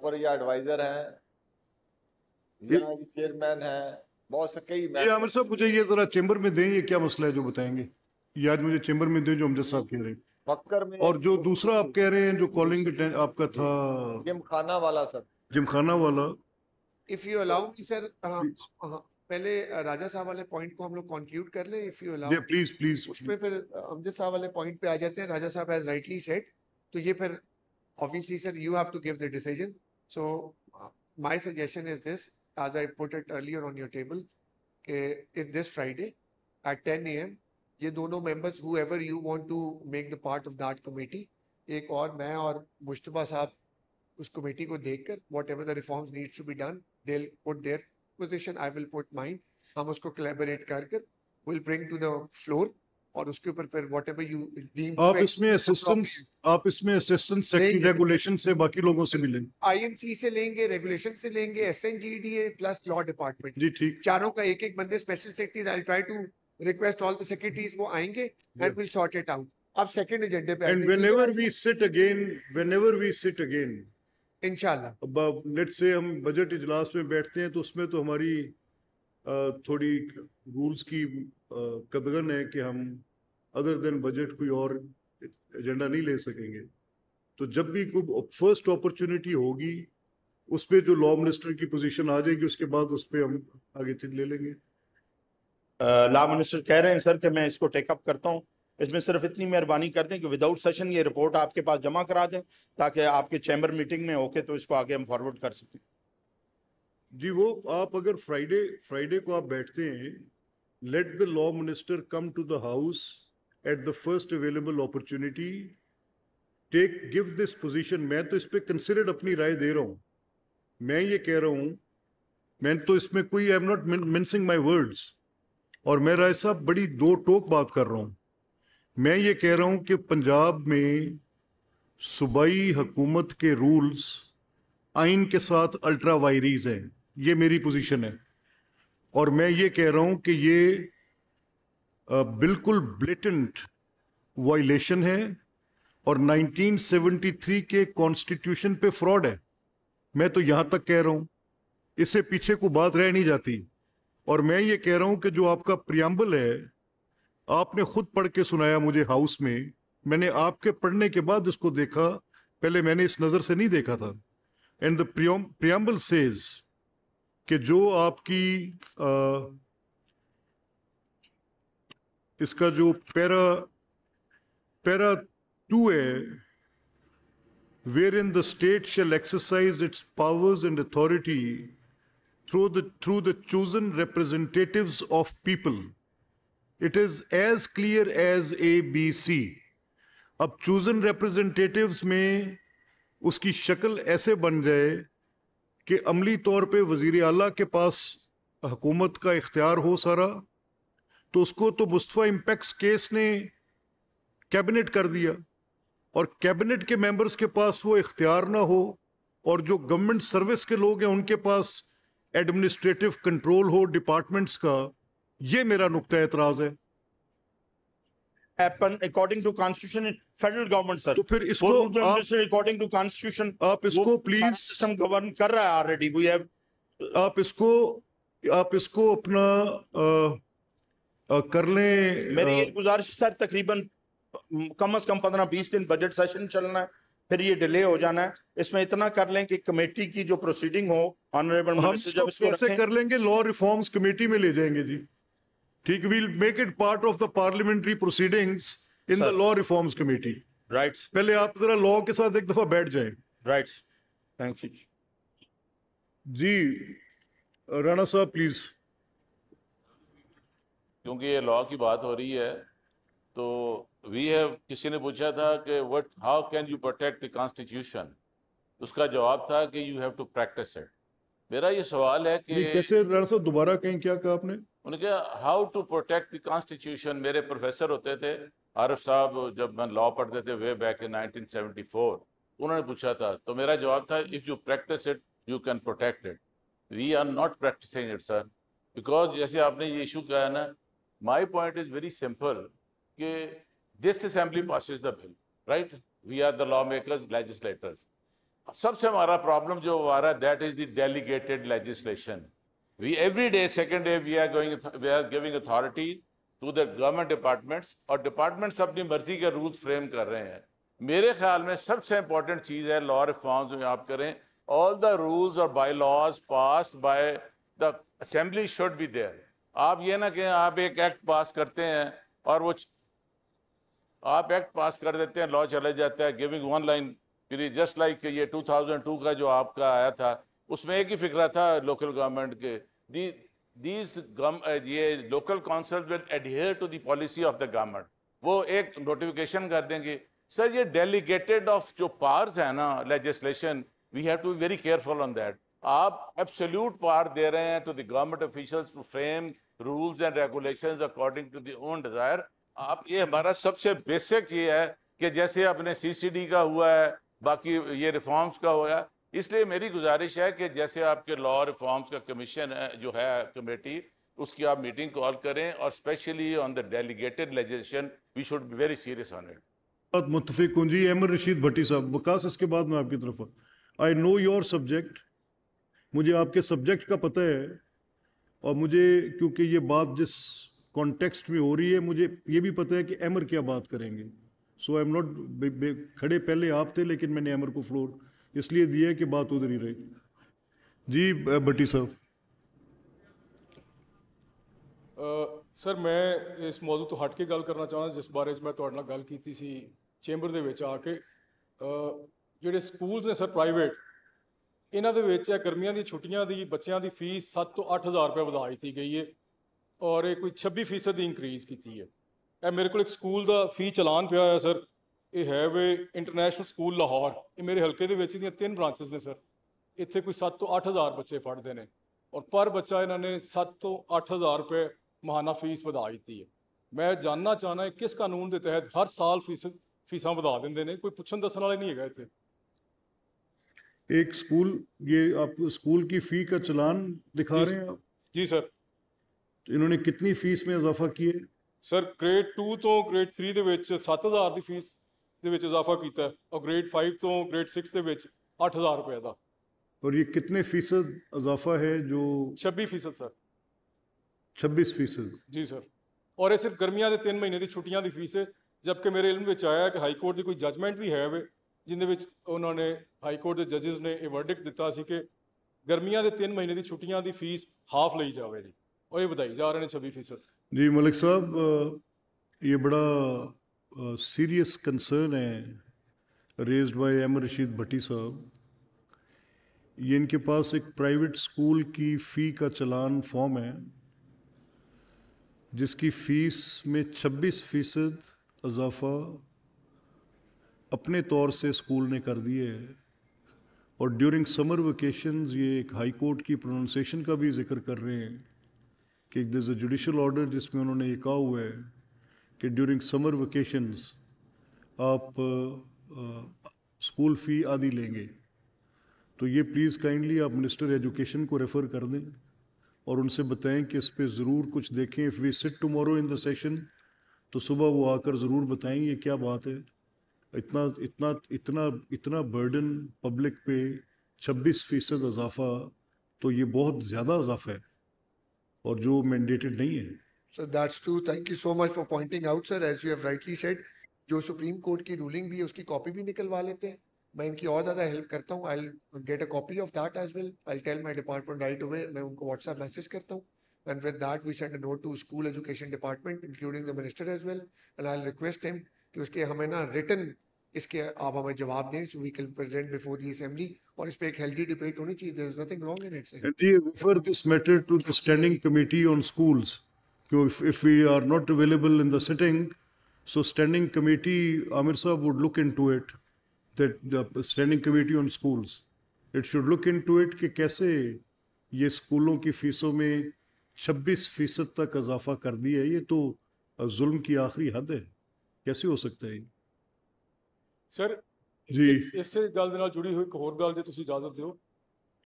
اوپر یا ایڈوائزر ہیں یا چیئرمین ہیں, بہت سے کئی یہ عامر صاحب مجھے یہ ذرا چیمبر میں دیں, یہ کیا مسئلہ ہے جو بتائیں گے, یہ آج مجھے چیمبر میں دیں جو امجد صاحب کہہ رہے ہیں. فکر میں, اور جو دوسرا آپ کہہ رہے ہیں جو کالنگ آپ کا تھا جم خانہ والا سر, جم خانہ والا, if you allow me sir, پہلے راجہ صاحب والے پوائنٹ کو ہم لوگ کنکلیوڈ کر لیں, if you allow, پلیز اس پہ پھر امجد صاحب والے پوائنٹ پہ آ جاتے ہیں. راجہ صاحب has rightly said, تو یہ پھر obviously sir you have to give the decision. So my suggestion is this, as I put it earlier on your table, کہ this Friday at 10 AM یہ دونوں members whoever you want to make the part of that committee, ایک اور میں اور مشتبہ صاحب اس committee کو دیکھ کر whatever the reforms needs to be done, they'll put their position, I will put mine, ہم اس کو collaborate کر we'll bring to the floor, اور اس کے اوپر پھر whatever you deem آپ اس میں اسسٹنٹ سیکٹری ریگولیشن سے باقی لوگوں سے ملیں, INC سے لیں گے, ریگولیشن سے لیں گے, SNGDA پلس لاء ڈپارٹمنٹ, جی ٹھیک, چاروں کا ایک بندے special secretaries. I'll try to request all the secretaries وہ آئیں گے and we'll sort it out. اب سیکنڈ ایجنڈے پہ and whenever we sit again انشاءاللہ, لیٹس سے ہم بجٹ اجلاس میں بیٹھتے ہیں تو اس میں تو ہماری تھوڑی رولز کی قدغن ہے کہ ہم ادر دین بجٹ کوئی اور ایجنڈا نہیں لے سکیں گے. تو جب بھی کوئی فرسٹ اپرچونٹی ہوگی اس پہ جو لاء منسٹر کی پوزیشن آ جائے گی اس کے بعد اس پہ ہم آگے لے لیں گے. لاء منسٹر کہہ رہے ہیں سر کہ میں اس کو ٹیک اپ کرتا ہوں, اس میں صرف اتنی مہربانی کر دیں کہ وداؤٹ سیشن یہ رپورٹ آپ کے پاس جمع کرا دیں تاکہ آپ کے چیمبر میٹنگ میں ہو کے تو اس کو آگے ہم فارورڈ کر سکیں. جی وہ آپ اگر فرائیڈے کو آپ بیٹھتے ہیں, let the law minister come to the house at the first available opportunity, give this position. میں تو اس پہ کنسیڈرڈ اپنی رائے دے رہا ہوں, میں یہ کہہ رہا ہوں, میں تو اس میں کوئی I am not missing my words, اور میں رائے صاحب بڑی دو ٹوک بات کر رہا ہوں. میں یہ کہہ رہا ہوں کہ پنجاب میں صوبائی حکومت کے رولز آئین کے ساتھ الٹرا وائریز ہیں, یہ میری پوزیشن ہے, اور میں یہ کہہ رہا ہوں کہ یہ بالکل بلیٹنٹ وائلیشن ہے اور 1973 کے کانسٹیٹیوشن پہ فراڈ ہے. میں تو یہاں تک کہہ رہا ہوں, اس سے پیچھے کوئی بات رہ نہیں جاتی. اور میں یہ کہہ رہا ہوں کہ جو آپ کا پریامبل ہے آپ نے خود پڑھ کے سنایا مجھے ہاؤس میں نے آپ کے پڑھنے کے بعد اس کو دیکھا, پہلے میں نے اس نظر سے نہیں دیکھا تھا. اینڈ دا پریامبل سیز کہ جو آپ کی اس کا جو پیرا 2 ہے, wherein the state shall exercise its powers and authority through the chosen representatives of people. It is as clear as ABC. اب chosen representatives میں اس کی شکل ایسے بن جائے کہ عملی طور پہ وزیر اعلیٰ کے پاس حکومت کا اختیار ہو سارا, تو اس کو تو مصطفیٰ امپیکس کیس نے کیبنٹ کر دیا, اور کیبنٹ کے ممبرز کے پاس وہ اختیار نہ ہو, اور جو گورنمنٹ سروس کے لوگ ہیں ان کے پاس ایڈمنسٹریٹو کنٹرول ہو ڈپارٹمنٹس کا. یہ میرا نقطہ اعتراض ہے. According to constitution, federal government sir. تو پھر اس کو according to constitution آپ اس کو پلیز سسٹم گورن کر رہا ہے already. We have آپ اس کو اپنا کر لیں. میری یہ گزارش سر تقریباً کم از کم 15-20 دن بجٹ سیشن چلنا ہے, پھر یہ ڈیلے ہو جانا ہے. اس میں اتنا کر لیں کہ کمیٹی کی جو پروسیڈنگ ہو آنریبل منسٹر جب اس کو کیسے کر لیں گے, لا ریفارمز کمیٹی میں لے جائیں گے جی. ٹھیک, well make it part of the parliamentary proceedings in the law reforms committee. Right, پہلے آپ ذرا لا کے ساتھ ایک دفعہ بیٹھ جائیں. رائٹ, تھینک یو جی. رانا صاحب پلیز. کیونکہ یہ لا کی بات ہو رہی ہے تو وی ہیو, کسی نے پوچھا تھا کہ how can you protect the constitution, اس کا جواب تھا کہ you have to practice it. میرا یہ سوال ہے کہ کیسے رانا صاحب دوبارہ کہیں, کیا کہا آپ نے؟ انہوں نے کہا how to protect the constitution. میرے پروفیسر ہوتے تھے عارف صاحب, جب میں لا پڑھتے تھے وے بیک ان 1974, انہوں نے پوچھا تھا تو میرا جواب تھا if you practice it you can protect it. We are not practicing it sir, because جیسے آپ نے یہ ایشو کہا ہے نا, my point is very simple کہ this assembly passes the bill, right, we are the law makers, legislators. سب سے ہمارا پرابلم جو آ رہا ہے that is the delegated legislation. We every day, second day, we are giving authority to the government departments, اور departments اپنی مرضی کے رول فریم کر رہے ہیں. میرے خیال میں سب سے امپورٹنٹ چیز ہے لا ریفارمز میں آپ کریں. آل دا رولز اور bylaws passed by the assembly should be there. آپ یہ نہ کہ آپ ایک ایکٹ پاس کرتے ہیں اور وہ آپ ایکٹ پاس کر دیتے ہیں, لا چلا جاتا ہے, giving one line period, just like یہ 2002 کا جو آپ کا آیا تھا, اس میں ایک ہی فکرہ تھا لوکل گورنمنٹ کے, یہ local council will adhere to the policy of the government. وہ ایک نوٹیفیکیشن کر دیں گے. سر یہ ڈیلیگیٹڈ آف جو پاورز ہیں نا legislation, we have to be very careful on that. آپ ایبسلیوٹ پاور دے رہے ہیں to the government officials to frame rules and regulations according to the own desire. آپ یہ ہمارا سب سے بیسک یہ ہے کہ جیسے اپنے CCD کا ہوا ہے, باقی یہ ریفارمز کا ہوا ہے. اس لیے میری گزارش ہے کہ جیسے آپ کے لا ریفارمز کا کمیشن ہے جو ہے کمیٹی, اس کی آپ میٹنگ کال کریں, اور especially on the delegated legislation we should be very serious on it. بات متفق ہوں جی. احمد رشید بھٹی صاحب, وکاس اس کے بعد میں آپ کی طرف. آئی نو یور سبجیکٹ, مجھے آپ کے سبجیکٹ کا پتہ ہے, اور مجھے کیونکہ یہ بات جس کانٹیکسٹ میں ہو رہی ہے مجھے یہ بھی پتہ ہے کہ احمد کیا بات کریں گے. سو آئی ایم ناٹ, کھڑے پہلے آپ تھے لیکن میں نے احمد کو فلور اس لیے دیا ہے کہ بات ادھر ہی رہی. جی بھٹی صاحب. سر میں اس موضوع تو ہٹ کے گل کرنا چاہنا جس بارے میں تہاڈے نال گل کیتی سی چیمبر دے وچ آ کے. جڑے سکولز نے سر پرائیویٹ, انہاں دے وچ گرمیاں دی چھٹیاں دی بچیاں دی فیس 7 تو 8 ہزار روپے ودا دتی گئی ہے, اور یہ کوئی 26% انکریز کیتی ہے. اے میرے کو ایک سکول دا فی چلان پیا ہے سر, یہ ہے وے انٹرنیشنل سکول لاہور, یہ میرے حلقے دے وچ دیاں 3 برانچز نے سر. اتنے کوئی 7 تو 8 ہزار بچے پڑھتے ہیں, اور پر بچہ انہوں نے 7 تو 8 ہزار روپے ماہانہ فیس ودا دیتی ہے. میں جاننا چاہنا ہے کس قانون کے تحت ہر سال فیساں ودا دیں نے, کوئی پوچھن دسن والے نہیں ہے اتنے. ایک سکول, یہ آپ سکول کی فی کا چلان دکھا رہے ہیں آپ؟ جی سر. انہوں نے کتنی فیس میں اضافہ کیے؟ سر گریڈ 2 تو گریڈ 3 دے وچ 7 ہزار دی فیس دے وچ اضافہ کیتا ہے, اور گریڈ 5 تو گریڈ 6 دے وچ 8 ہزار روپے دا. اور یہ کتنے فیصد اضافہ ہے جو؟ 26% سر. 26%. جی سر. اور یہ صرف گرمیاں دے 3 مہینے دی چھٹیاں دی فیس ہے, جبکہ میرے علم وچ آیا کہ ہائی کورٹ دی کوئی ججمنٹ بھی ہے وے جن دے وچ انہوں نے ہائی کورٹ دے ججز نے یہ ورڈکٹ دیتا سی کہ گرمیاں دے 3 مہینے دی چھٹیاں دی فیس ہاف لئی جاوے جی, اور یہ ودائی جا رہے ہیں 26%. جی ملک صاحب, یہ بڑا سیریس کنسرن ہے ریزڈ بائی احمد رشید بھٹی صاحب. یہ ان کے پاس ایک پرائیویٹ اسکول کی فی کا چلان فارم ہے جس کی فیس میں 26% اضافہ اپنے طور سے اسکول نے کر دیے ہے, اور ڈیورنگ سمر ویکیشنز یہ ایک ہائی کورٹ کی پروننسیشن کا بھی ذکر کر رہے ہیں کہ دیر از اے جوڈیشل آرڈر جس میں انہوں نے یہ کہا ہوا ہے کہ ڈیورنگ سمر ویکیشنز آپ اسکول فی آدھی لیں گے. تو یہ پلیز کائنڈلی آپ منسٹر ایجوکیشن کو ریفر کر دیں اور ان سے بتائیں کہ اس پہ ضرور کچھ دیکھیں. اف وی سٹ ٹمورو ان دا سیشن تو صبح وہ آ کر ضرور بتائیں یہ کیا بات ہے. اتنا برڈن پبلک پہ 26% اضافہ, تو یہ بہت زیادہ اضافہ ہے اور جو مینڈیٹڈ نہیں ہے. So that's true. Thank you so much for pointing out, sir. As you have rightly said, جو سپریم کورٹ کی رولنگ بھی ہے اس کی کاپی بھی نکلوا لیتے ہیں. میں ان کی اور زیادہ ہیلپ کرتا ہوں. I'll get a copy of that as well. I'll tell my department right away. میں ان کو واٹس ایپ میسج کرتا ہوں. And with that, we send a note to school education department, including the minister as well. And I'll request him کہ اس کے ہمیں نا written اس کے آپ ہمیں جواب دیں so we can present before the assembly. اور اس پہ ایک healthy debate ہونی چاہیے. There is nothing wrong in it, sir. And you refer this matter to the standing committee on schools. If we are not available in the sitting, so standing committee, Amir Sahab would look into it, that the standing committee on schools, it should look into it کہ کیسے یہ اسکولوں کی فیسوں میں 26% تک اضافہ کر دیا ہے. یہ تو ظلم کی آخری حد ہے. کیسے ہو سکتا ہے سر؟ جی اس سے گل دے نال جڑی ہوئی ایک ہور گل جے تسی اجازت دیو.